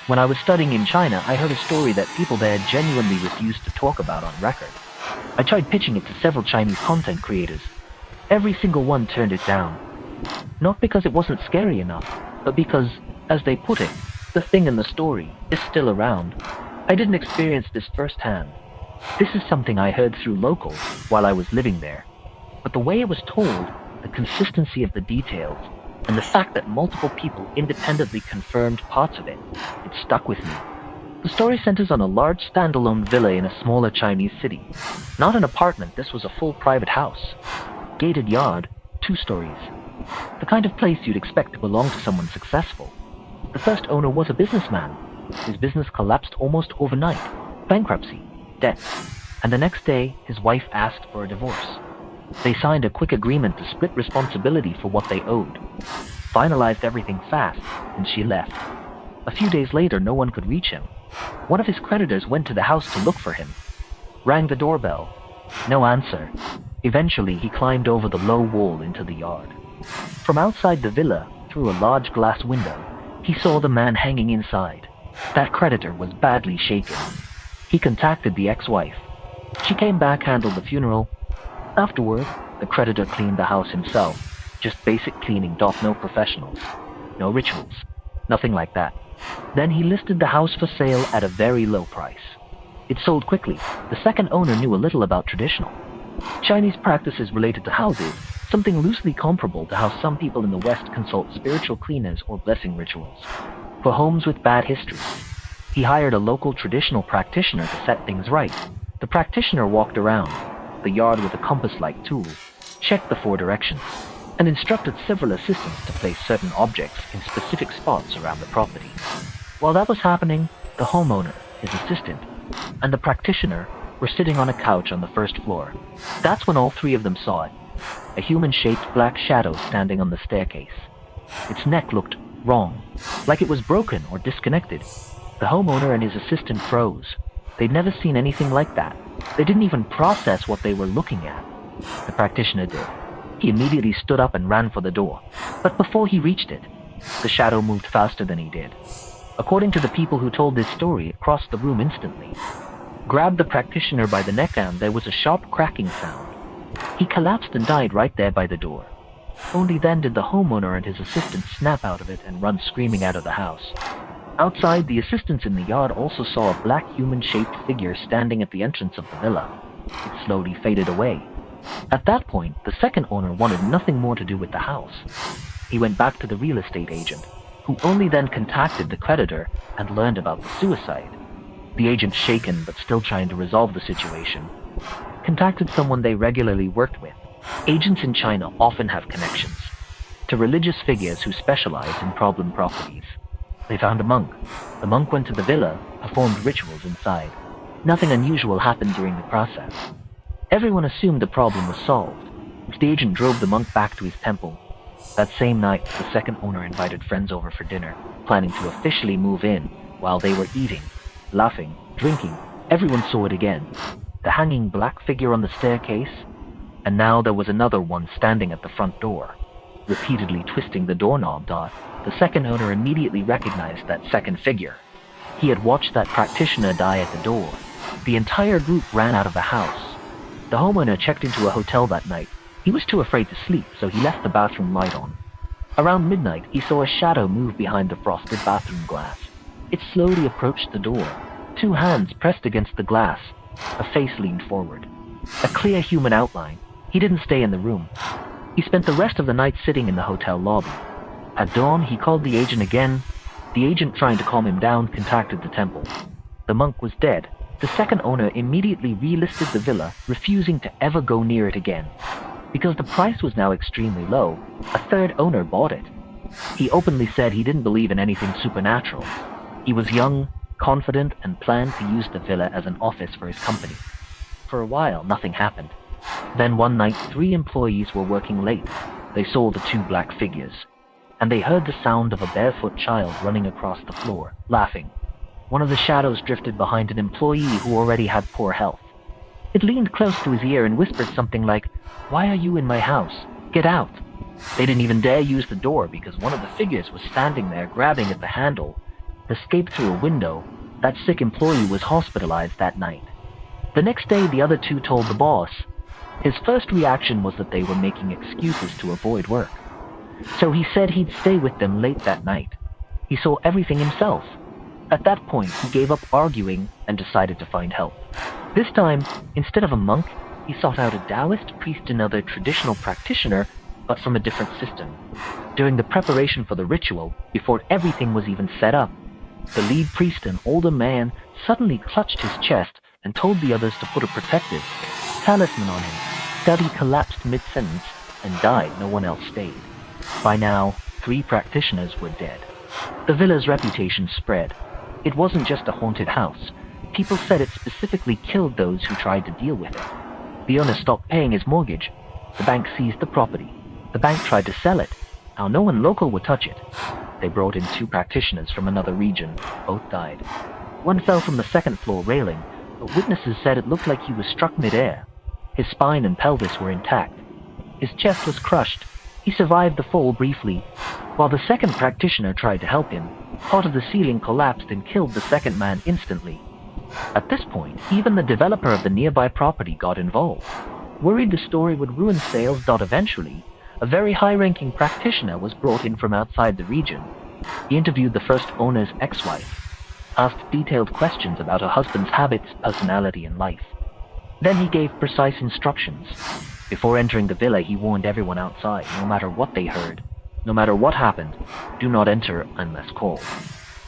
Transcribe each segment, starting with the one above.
When I was studying in China, I heard a story that people there genuinely refused to talk about on record. I tried pitching it to several Chinese content creators. Every single one turned it down. Not because it wasn't scary enough, but because, as they put it, the thing in the story is still around. I didn't experience this firsthand. This is something I heard through locals while I was living there. But the way it was told, the consistency of the details, and the fact that multiple people independently confirmed parts of it, it stuck with me. The story centers on a large standalone villa in a smaller Chinese city. Not an apartment, this was a full private house. Gated yard, 2 stories. The kind of place you'd expect to belong to someone successful. The first owner was a businessman. His business collapsed almost overnight. Bankruptcy, debts, and the next day his wife asked for a divorce. They signed a quick agreement to split responsibility for what they owed, finalized everything fast, and she left. A few days later, no one could reach him. One of his creditors went to the house to look for him. Rang the doorbell. No answer. Eventually, he climbed over the low wall into the yard. From outside the villa, through a large glass window, he saw the man hanging inside. That creditor was badly shaken. He contacted the ex-wife. She came back, handled the funeral. Afterward, the creditor cleaned the house himself. Just basic cleaning, no professionals. No rituals. Nothing like that. Then he listed the house for sale at a very low price. It sold quickly. The second owner knew a little about traditional Chinese practices related to houses, something loosely comparable to how some people in the West consult spiritual cleaners or blessing rituals. For homes with bad histories, he hired a local traditional practitioner to set things right. The practitioner walked around the yard with a compass-like tool, checked the 4 directions, and instructed several assistants to place certain objects in specific spots around the property. While that was happening, the homeowner, his assistant, and the practitioner were sitting on a couch on the first floor. That's when all 3 of them saw it. A human-shaped black shadow standing on the staircase. Its neck looked wrong, like it was broken or disconnected. The homeowner and his assistant froze. They'd never seen anything like that. They didn't even process what they were looking at. The practitioner did. He immediately stood up and ran for the door. But before he reached it, the shadow moved faster than he did. According to the people who told this story, it crossed the room instantly, grabbed the practitioner by the neck, and there was a sharp cracking sound. He collapsed and died right there by the door. Only then did the homeowner and his assistant snap out of it and run screaming out of the house. Outside, the assistants in the yard also saw a black human-shaped figure standing at the entrance of the villa. It slowly faded away. At that point, the second owner wanted nothing more to do with the house. He went back to the real estate agent, who only then contacted the creditor and learned about the suicide. The agent, shaken but still trying to resolve the situation, contacted someone they regularly worked with. Agents in China often have connections to religious figures who specialize in problem properties. They found a monk. The monk went to the villa, performed rituals inside. Nothing unusual happened during the process. Everyone assumed the problem was solved. The agent drove the monk back to his temple. That same night, the second owner invited friends over for dinner, planning to officially move in. While they were eating, laughing, drinking, everyone saw it again. The hanging black figure on the staircase, and now there was another one standing at the front door, repeatedly twisting the doorknob. The second owner immediately recognized that second figure. He had watched that practitioner die at the door. The entire group ran out of the house. The homeowner checked into a hotel that night. He was too afraid to sleep, so he left the bathroom light on. Around midnight, he saw a shadow move behind the frosted bathroom glass. It slowly approached the door. 2 hands pressed against the glass. A face leaned forward. A clear human outline. He didn't stay in the room. He spent the rest of the night sitting in the hotel lobby. At dawn, he called the agent again. The agent, trying to calm him down, contacted the temple. The monk was dead. The second owner immediately relisted the villa, refusing to ever go near it again. Because the price was now extremely low, a third owner bought it. He openly said he didn't believe in anything supernatural. He was young, confident, and planned to use the villa as an office for his company. For a while, nothing happened. Then one night, 3 employees were working late. They saw the 2 black figures, and they heard the sound of a barefoot child running across the floor, laughing. One of the shadows drifted behind an employee who already had poor health. It leaned close to his ear and whispered something like, "Why are you in my house? Get out." They didn't even dare use the door because one of the figures was standing there grabbing at the handle. escaped through a window. That sick employee was hospitalized that night. The next day, the other two told the boss. His first reaction was that they were making excuses to avoid work. So he said he'd stay with them late that night. He saw everything himself. At that point, he gave up arguing and decided to find help. This time, instead of a monk, he sought out a Taoist priest, another traditional practitioner, but from a different system. During the preparation for the ritual, before everything was even set up, the lead priest, an older man, suddenly clutched his chest and told the others to put a protective talisman on him. Duddy collapsed mid-sentence and died. No one else stayed. By now, 3 practitioners were dead. The villa's reputation spread. It wasn't just a haunted house. People said it specifically killed those who tried to deal with it. The owner stopped paying his mortgage. The bank seized the property. The bank tried to sell it. Now no one local would touch it. They brought in 2 practitioners from another region. Both died. One fell from the 2nd floor railing, but witnesses said it looked like he was struck mid-air. His spine and pelvis were intact. His chest was crushed. He survived the fall briefly. While the 2nd practitioner tried to help him, part of the ceiling collapsed and killed the 2nd man instantly. At this point, even the developer of the nearby property got involved. Worried the story would ruin sales. Eventually, a very high-ranking practitioner was brought in from outside the region. He interviewed the first owner's ex-wife, asked detailed questions about her husband's habits, personality, and life. Then he gave precise instructions. Before entering the villa, he warned everyone outside, no matter what they heard, no matter what happened, do not enter unless called.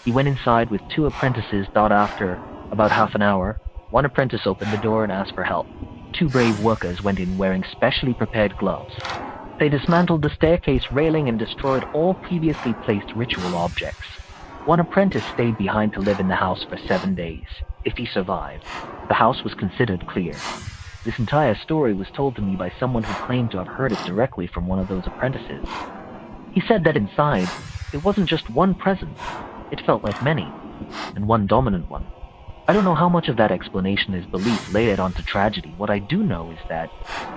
He went inside with 2 apprentices. After about half an hour, one apprentice opened the door and asked for help. 2 brave workers went in wearing specially prepared gloves. They dismantled the staircase railing and destroyed all previously placed ritual objects. One apprentice stayed behind to live in the house for 7 days. If he survived, the house was considered clear. This entire story was told to me by someone who claimed to have heard it directly from one of those apprentices. He said that inside, it wasn't just one presence, it felt like many, and one dominant one. I don't know how much of that explanation is belief layered onto tragedy. What I do know is that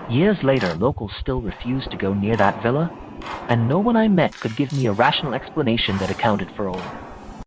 years later, locals still refused to go near that villa, and no one I met could give me a rational explanation that accounted for all of it.